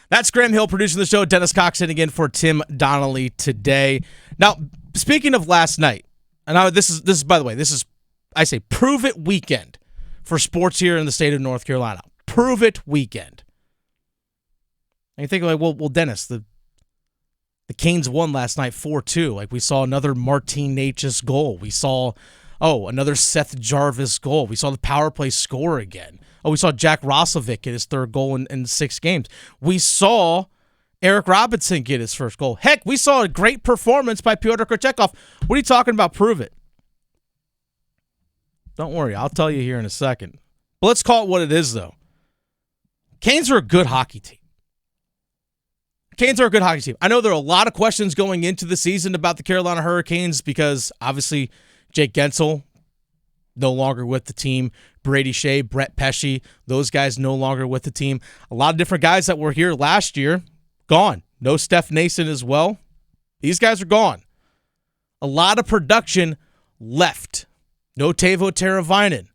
That's Graham Hill producing the show. Dennis Cox in again for Tim Donnelly today. Now, speaking of last night, and this is by the way, I say prove it weekend for sports here in the state of North Carolina. Prove it weekend. And you think like, well, Dennis, the Canes won last night 4-2. Like we saw another Martin Necas goal. We saw another Seth Jarvis goal. We saw the power play score again. We saw Jack Roslovic get his third goal in 6 games. We saw Eric Robinson get his first goal. Heck, we saw a great performance by Pyotr Kochetkov. What are you talking about? Prove it. Don't worry, I'll tell you here in a second. But let's call it what it is, though. Canes are a good hockey team. I know there are a lot of questions going into the season about the Carolina Hurricanes because, obviously, Jake Gensel, no longer with the team. Brady Shea, Brett Pesce, those guys no longer with the team. A lot of different guys that were here last year, gone. No Steph Nason as well. These guys are gone. A lot of production left. No Teuvo Teravainen.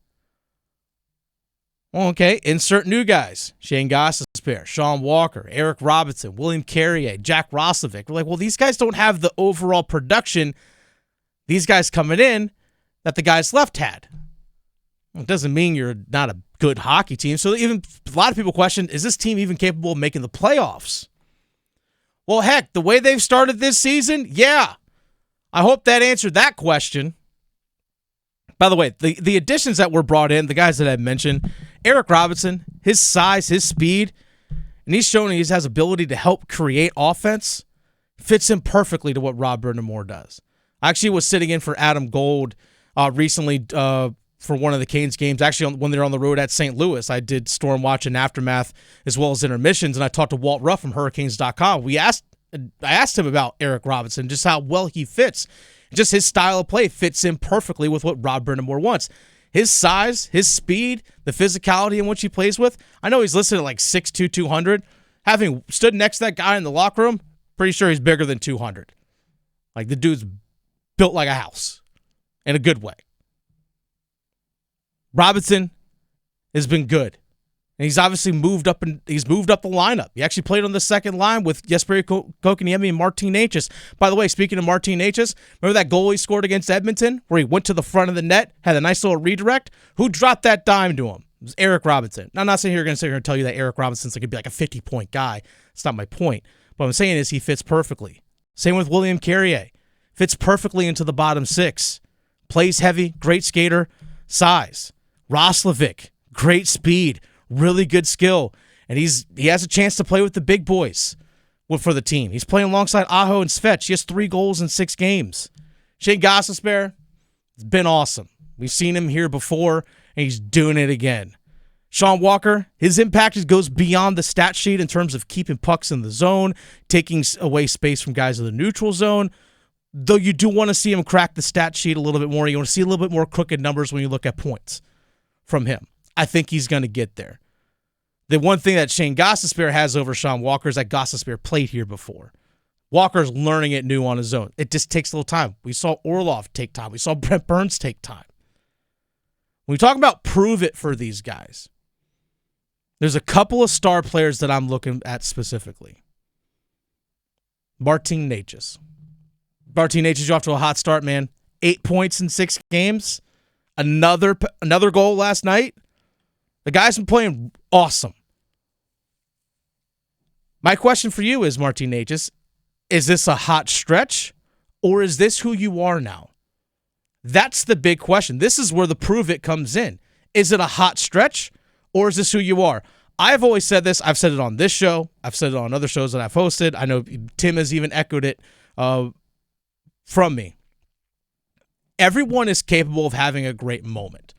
Okay, insert new guys. Shane Gostisbehere, Sean Walker, Eric Robinson, William Carrier, Jack Roslovic. We're like, well, these guys don't have the overall production, these guys coming in, that the guys left had. It doesn't mean you're not a good hockey team. So even a lot of people question, is this team even capable of making the playoffs? Well, heck, the way they've started this season, yeah. I hope that answered that question. By the way, the additions that were brought in, the guys that I mentioned, Eric Robinson, his size, his speed, and he's shown he has ability to help create offense, fits in perfectly to what Rob brind'amour does. I actually was sitting in for Adam Gold recently for one of the Canes games. Actually, when they were on the road at St. Louis, I did Storm Watch and Aftermath as well as intermissions, and I talked to Walt Ruff from Hurricanes.com. I asked him about Eric Robinson, just how well he fits. Just his style of play fits in perfectly with what Rob brind'amour wants. His size, his speed, the physicality in which he plays with. I know he's listed at like 6'2", 200. Having stood next to that guy in the locker room, pretty sure he's bigger than 200. Like the dude's built like a house in a good way. Robinson has been good. And he's obviously moved up the lineup. He actually played on the second line with Jesperi Kotkaniemi and Martin Necas. By the way, speaking of Martin Necas, remember that goal he scored against Edmonton where he went to the front of the net, had a nice little redirect? Who dropped that dime to him? It was Eric Robinson. Now, I'm not going to sit here and tell you that Eric Robinson's going to be like a 50-point guy. That's not my point. What I'm saying is he fits perfectly. Same with William Carrier. Fits perfectly into the bottom 6. Plays heavy, great skater, size. Roslovic, great speed. Really good skill, and he has a chance to play with the big boys for the team. He's playing alongside Aho and Svech. He has 3 goals in 6 games. Shane Gostisbehere, it's been awesome. We've seen him here before, and he's doing it again. Sean Walker, his impact goes beyond the stat sheet in terms of keeping pucks in the zone, taking away space from guys in the neutral zone, though you do want to see him crack the stat sheet a little bit more. You want to see a little bit more crooked numbers when you look at points from him. I think he's going to get there. The one thing that Shane Gostisbehere has over Sean Walker is that Gostisbehere played here before. Walker's learning it new on his own. It just takes a little time. We saw Orlov take time. We saw Brent Burns take time. When we talk about prove it for these guys, there's a couple of star players that I'm looking at specifically. Martin Necas. Martin Necas, you're off to a hot start, man. 8 points in 6 games. Another goal last night. The guy's been playing awesome. My question for you is, Martin Necas, is this a hot stretch or is this who you are now? That's the big question. This is where the prove it comes in. Is it a hot stretch or is this who you are? I've always said this. I've said it on this show. I've said it on other shows that I've hosted. I know Tim has even echoed it from me. Everyone is capable of having a great moment.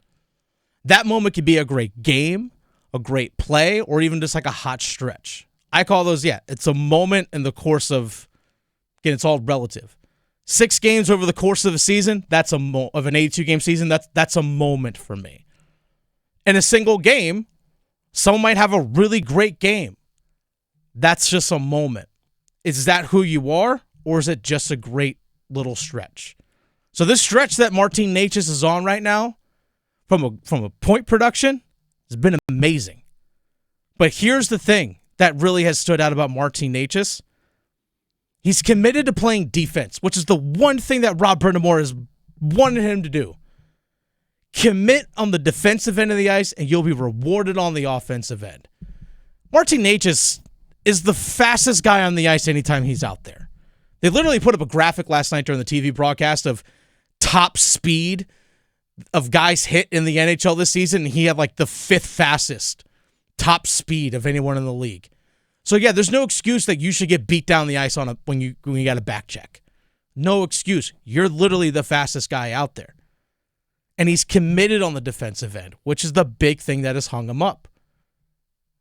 That moment could be a great game, a great play, or even just like a hot stretch. I call those, it's a moment in the course of, again, it's all relative. 6 games over the course of a season, that's of an 82-game season, that's a moment for me. In a single game, someone might have a really great game. That's just a moment. Is that who you are, or is it just a great little stretch? So this stretch that Martin Necas is on right now, from a point production, has been amazing. But here's the thing that really has stood out about Martin Necas. He's committed to playing defense, which is the one thing that Rob brind'amour has wanted him to do. Commit on the defensive end of the ice, and you'll be rewarded on the offensive end. Martin Necas is the fastest guy on the ice anytime he's out there. They literally put up a graphic last night during the TV broadcast of top speed of guys hit in the NHL this season, and he had like the 5th fastest top speed of anyone in the league. So yeah, there's no excuse that you should get beat down the ice when you got a back check. No excuse. You're literally the fastest guy out there. And he's committed on the defensive end, which is the big thing that has hung him up.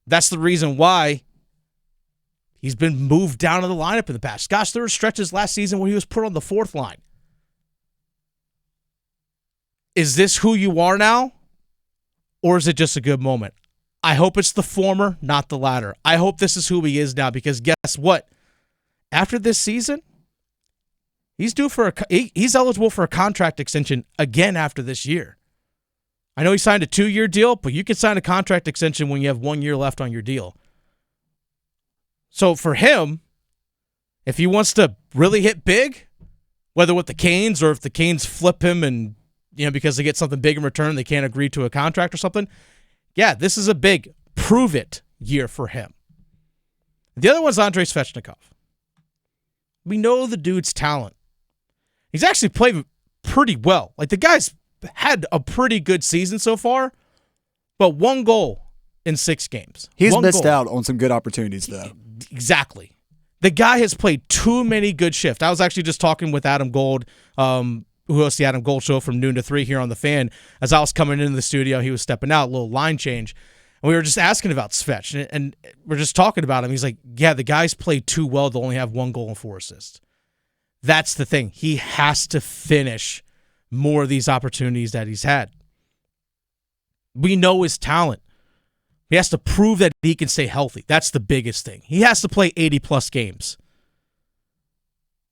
That's the reason why he's been moved down to the lineup in the past. Gosh, there were stretches last season where he was put on the 4th line. Is this who you are now? Or is it just a good moment? I hope it's the former, not the latter. I hope this is who he is now, because guess what? After this season, he's eligible for a contract extension again after this year. I know he signed a 2-year deal, but you can sign a contract extension when you have 1 year left on your deal. So for him, if he wants to really hit big, whether with the Canes or if the Canes flip him and, because they get something big in return, they can't agree to a contract or something, yeah, this is a big prove-it year for him. The other one's Andrei Svechnikov. We know the dude's talent. He's actually played pretty well. Like, the guy's had a pretty good season so far, but 1 goal in 6 games. He's missed out on some good opportunities, though. Exactly. The guy has played too many good shifts. I was actually just talking with Adam Gold, who hosts the Adam Gold Show from noon to 3 here on The Fan. As I was coming into the studio, he was stepping out, a little line change. And we were just asking about Svech, and we're just talking about him. He's like, yeah, the guy's played too well to only have 1 goal and 4 assists. That's the thing. He has to finish more of these opportunities that he's had. We know his talent. He has to prove that he can stay healthy. That's the biggest thing. He has to play 80-plus games.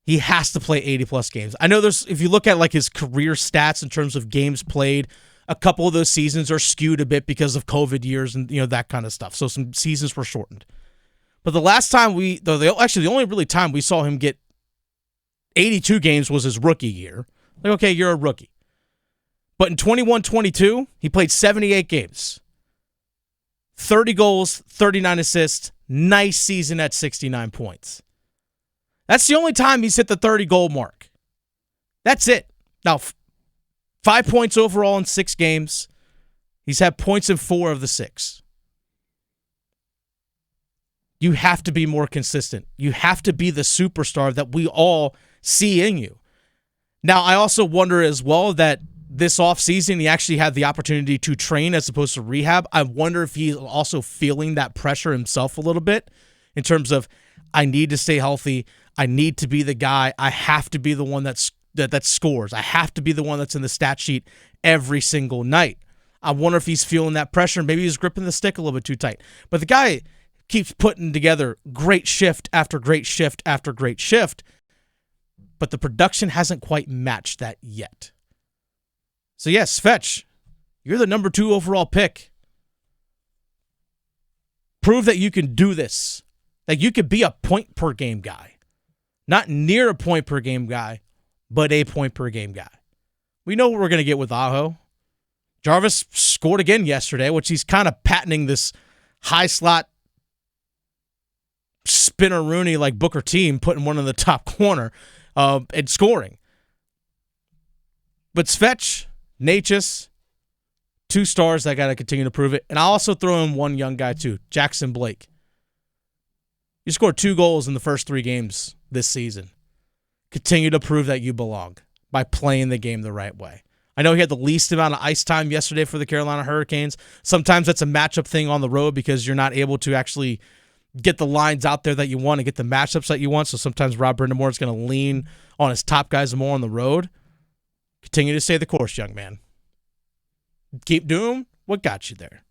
He has to play 80-plus games. I know if you look at like his career stats in terms of games played, a couple of those seasons are skewed a bit because of COVID years and that kind of stuff. So some seasons were shortened. But the last time the only really time we saw him get 82 games was his rookie year. Like, okay, you're a rookie. But in 21-22, he played 78 games. 30 goals, 39 assists, nice season at 69 points. That's the only time he's hit the 30-goal mark. That's it. Now, 5 points overall in 6 games. He's had points in 4 of the 6. You have to be more consistent. You have to be the superstar that we all see in you. Now, I also wonder as well that this offseason, he actually had the opportunity to train as opposed to rehab. I wonder if he's also feeling that pressure himself a little bit in terms of, I need to stay healthy. I need to be the guy. I have to be the one that scores. I have to be the one that's in the stat sheet every single night. I wonder if he's feeling that pressure. Maybe he's gripping the stick a little bit too tight. But the guy keeps putting together great shift after great shift after great shift, but the production hasn't quite matched that yet. So yes, Svech, you're the number 2 overall pick. Prove that you can do this. That you could be a point-per-game guy. Not near a point-per-game guy, but a point-per-game guy. We know what we're going to get with Aho. Jarvis scored again yesterday, which he's kind of patenting this high-slot spinner Rooney like Booker team, putting one in the top corner and scoring. But Svech, Necas, 2 stars that got to continue to prove it. And I'll also throw in one young guy too, Jackson Blake. You scored 2 goals in the first 3 games this season. Continue to prove that you belong by playing the game the right way. I know he had the least amount of ice time yesterday for the Carolina Hurricanes. Sometimes that's a matchup thing on the road because you're not able to actually get the lines out there that you want and get the matchups that you want. So sometimes Rob brind'amour is going to lean on his top guys more on the road. Continue to stay the course, young man. Keep doing what got you there.